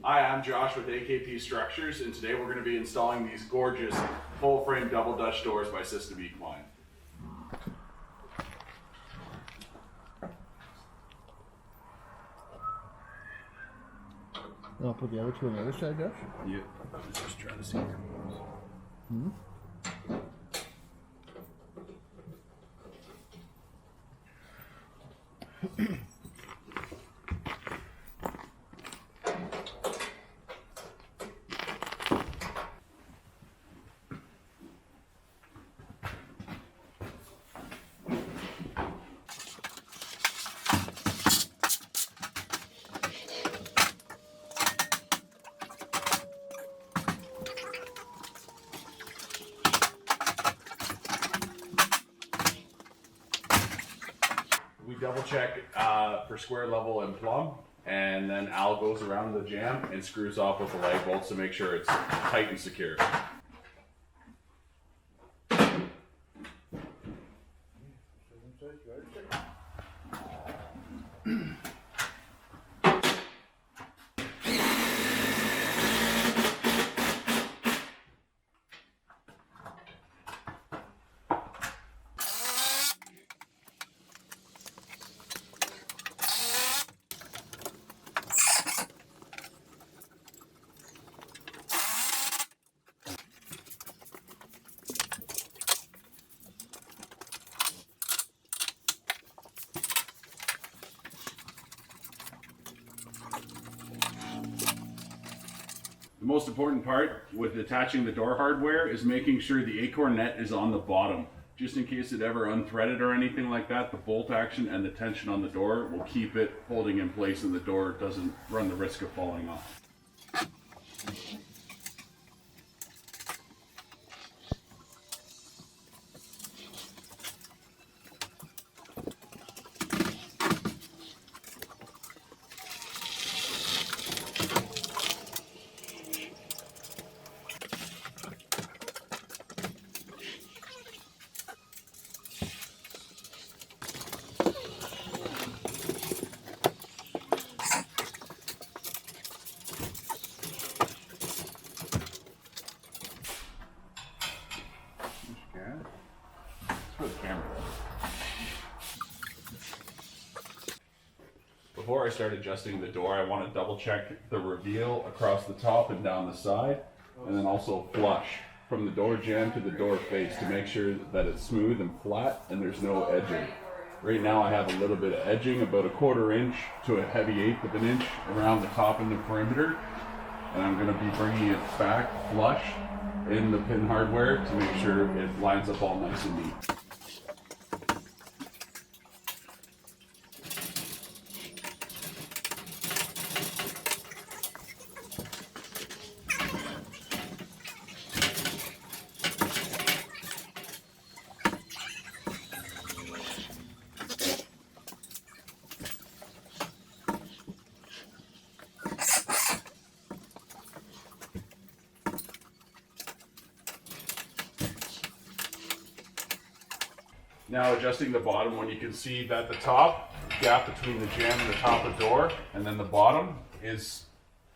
Hi, I'm Josh with AKP Structures, and today we're going to be installing these gorgeous full-frame double Dutch doors by System Equine. I'll put the other two on the other side, Josh? Yep, I'm just trying to see how it goes. We double check for square, level, and plumb, and then Al goes around the jam and screws off with the lag bolts to make sure it's tight and secure. The most important part with attaching the door hardware is making sure the acorn net is on the bottom. Just in case it ever unthreaded or anything like that, the bolt action and the tension on the door will keep it holding in place and the door doesn't run the risk of falling off. Before I start adjusting the door, I want to double check the reveal across the top and down the side, and then also flush from the door jamb to the door face to make sure that it's smooth and flat and there's no edging. Right now I have a little bit of edging, about 1/4 inch to a heavy 1/8 of an inch around the top and the perimeter, and I'm going to be bringing it back flush in the pin hardware to make sure it lines up all nice and neat. Now adjusting the bottom one, you can see that the top gap between the jamb and the top of the door and then the bottom is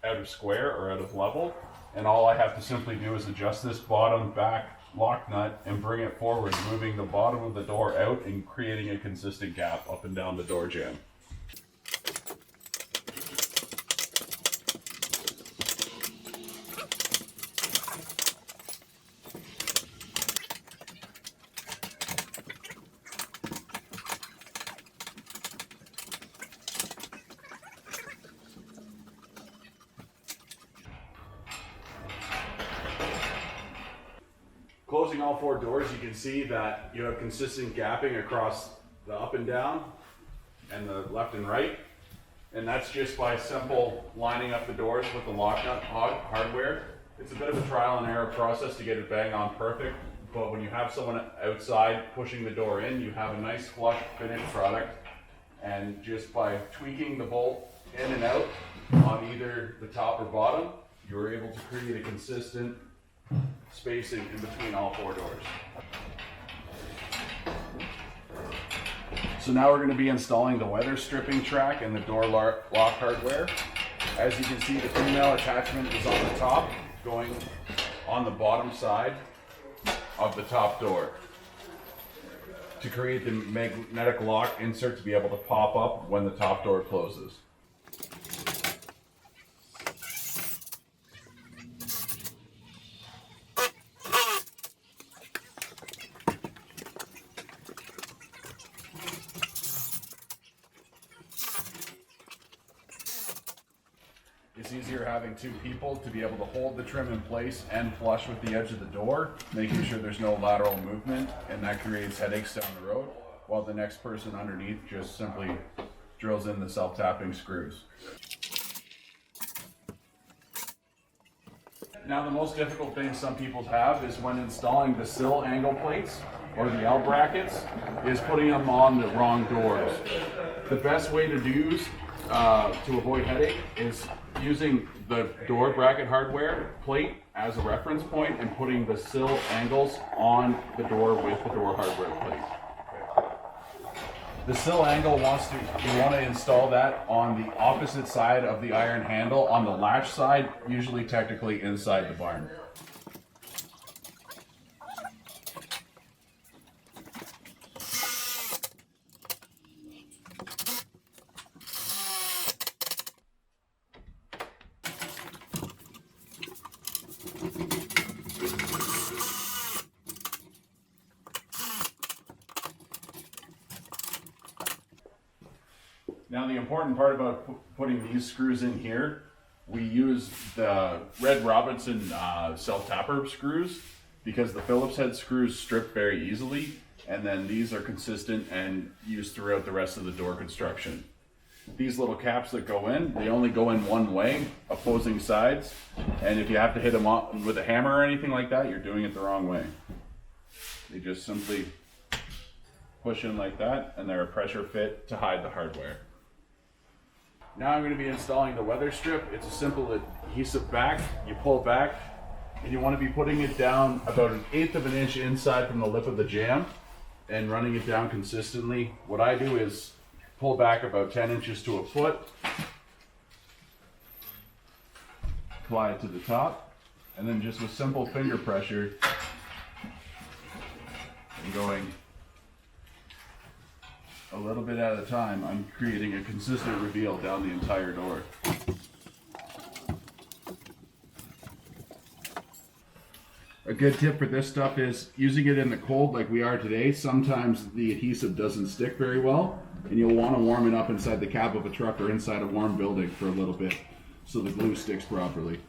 out of square or out of level. And all I have to simply do is adjust this bottom back lock nut and bring it forward, moving the bottom of the door out and creating a consistent gap up and down the door jamb. Closing all 4 doors, you can see that you have consistent gapping across the up and down and the left and right. And that's just by simple lining up the doors with the lock nut hardware. It's a bit of a trial and error process to get it bang on perfect, but when you have someone outside pushing the door in, you have a nice flush finished product. And just by tweaking the bolt in and out on either the top or bottom, you're able to create a consistent spacing in between all 4 doors. So now we're going to be installing the weather stripping track and the door lock hardware. As you can see, the female attachment is on the top, going on the bottom side of the top door to create the magnetic lock insert to be able to pop up when the top door closes. It's easier having two people to be able to hold the trim in place and flush with the edge of the door, making sure there's no lateral movement, and that creates headaches down the road, while the next person underneath just simply drills in the self-tapping screws. Now the most difficult thing some people have is when installing the sill angle plates or the L brackets is putting them on the wrong doors. The best way to use to avoid headache is using the door bracket hardware plate as a reference point and putting the sill angles on the door with the door hardware plate. The sill angle you want to install that on the opposite side of the iron handle, on the latch side, usually technically inside the barn. Now the important part about putting these screws in here, we use the Red Robinson self-tapper screws because the Phillips head screws strip very easily, and then these are consistent and used throughout the rest of the door construction. These little caps that go in, they only go in one way, opposing sides, and if you have to hit them with a hammer or anything like that, you're doing it the wrong way. They just simply push in like that, and they're a pressure fit to hide the hardware. Now I'm going to be installing the weather strip. It's a simple adhesive back. You pull back, and you want to be putting it down about 1/8 of an inch inside from the lip of the jamb and running it down consistently. What I do is pull back about 10 inches to a foot, apply it to the top, and then just with simple finger pressure and going a little bit at a time, I'm creating a consistent reveal down the entire door. A good tip for this stuff is using it in the cold like we are today. Sometimes the adhesive doesn't stick very well, and you'll want to warm it up inside the cab of a truck or inside a warm building for a little bit so the glue sticks properly.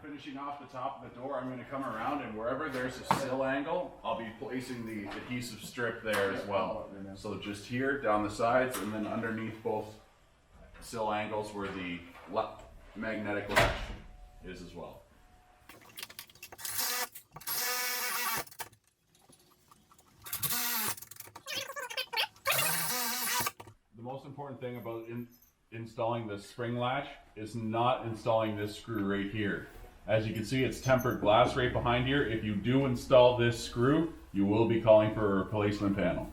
Finishing off the top of the door, I'm going to come around, and wherever there's a sill angle, I'll be placing the adhesive strip there as well. So just here, down the sides, and then underneath both sill angles where the magnetic latch is as well. The most important thing about installing the spring latch is not installing this screw right here. As you can see, it's tempered glass right behind here. If you do install this screw, you will be calling for a replacement panel.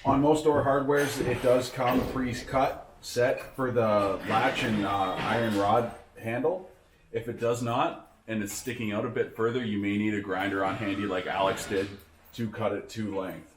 On most door hardwares, it does come pre-cut set for the latch and iron rod handle. If it does not, and it's sticking out a bit further, you may need a grinder on handy like Alex did to cut it to length.